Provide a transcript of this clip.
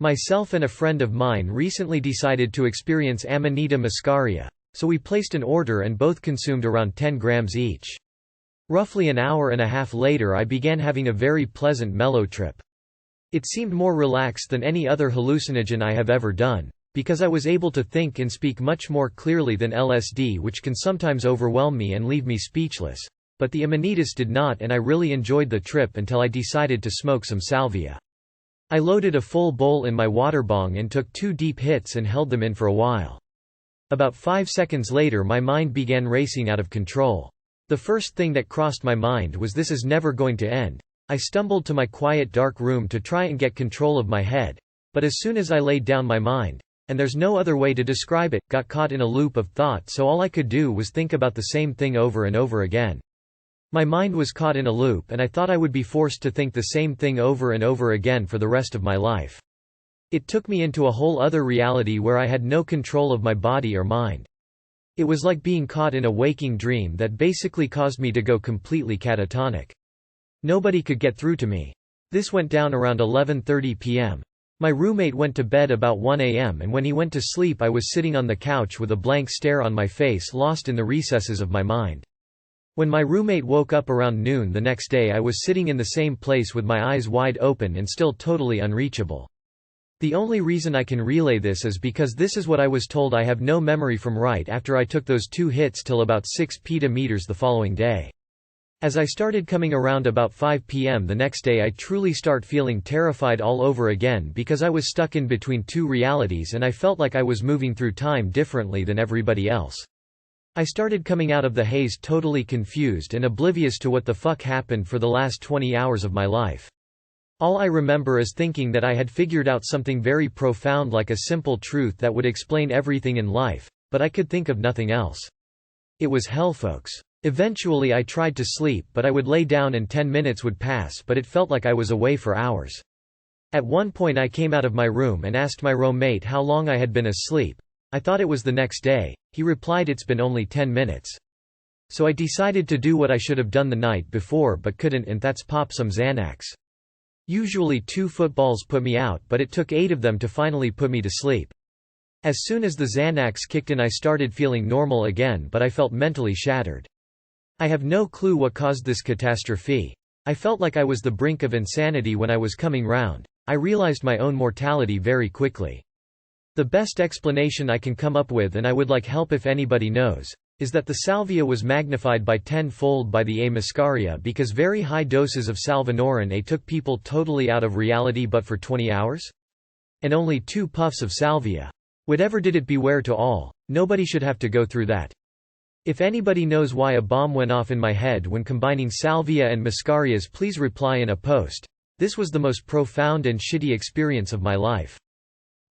Myself and a friend of mine recently decided to experience Amanita muscaria, so we placed an order and both consumed around 10 grams each. Roughly an hour and a half later I began having a very pleasant mellow trip. It seemed more relaxed than any other hallucinogen I have ever done, because I was able to think and speak much more clearly than LSD, which can sometimes overwhelm me and leave me speechless. But the Amanitas did not, and I really enjoyed the trip until I decided to smoke some Salvia. I loaded a full bowl in my water bong and took 2 deep hits and held them in for a while. About 5 seconds later my mind began racing out of control. The first thing that crossed my mind was, this is never going to end. I stumbled to my quiet dark room to try and get control of my head, but as soon as I laid down, my mind, and there's no other way to describe it, got caught in a loop of thought, so all I could do was think about the same thing over and over again. My mind was caught in a loop and I thought I would be forced to think the same thing over and over again for the rest of my life. It took me into a whole other reality where I had no control of my body or mind. It was like being caught in a waking dream that basically caused me to go completely catatonic. Nobody could get through to me. This went down around 11:30 p.m. My roommate went to bed about 1 a.m. and when he went to sleep I was sitting on the couch with a blank stare on my face, lost in the recesses of my mind. When my roommate woke up around noon the next day, I was sitting in the same place with my eyes wide open and still totally unreachable. The only reason I can relay this is because this is what I was told. I have no memory from right after I took those 2 hits till about 6 petameters the following day. As I started coming around about 5 p.m. the next day, I truly start feeling terrified all over again because I was stuck in between 2 realities and I felt like I was moving through time differently than everybody else. I started coming out of the haze totally confused and oblivious to what the fuck happened for the last 20 hours of my life. All I remember is thinking that I had figured out something very profound, like a simple truth that would explain everything in life, but I could think of nothing else. It was hell, folks. Eventually I tried to sleep, but I would lay down and 10 minutes would pass, but it felt like I was away for hours. At one point I came out of my room and asked my roommate how long I had been asleep. I thought it was the next day. He replied it's been only 10 minutes. So I decided to do what I should have done the night before but couldn't, and that's pop some Xanax. Usually 2 footballs put me out, but it took 8 of them to finally put me to sleep. As soon as the Xanax kicked in I started feeling normal again, but I felt mentally shattered. I have no clue what caused this catastrophe. I felt like I was the brink of insanity when I was coming round. I realized my own mortality very quickly. The best explanation I can come up with, and I would like help if anybody knows, is that the salvia was magnified by 10-fold by the A. muscaria because very high doses of salvinorin A took people totally out of reality but for 20 hours? And only 2 puffs of salvia. Whatever did it, beware to all. Nobody should have to go through that. If anybody knows why a bomb went off in my head when combining salvia and muscarias, please reply in a post. This was the most profound and shitty experience of my life.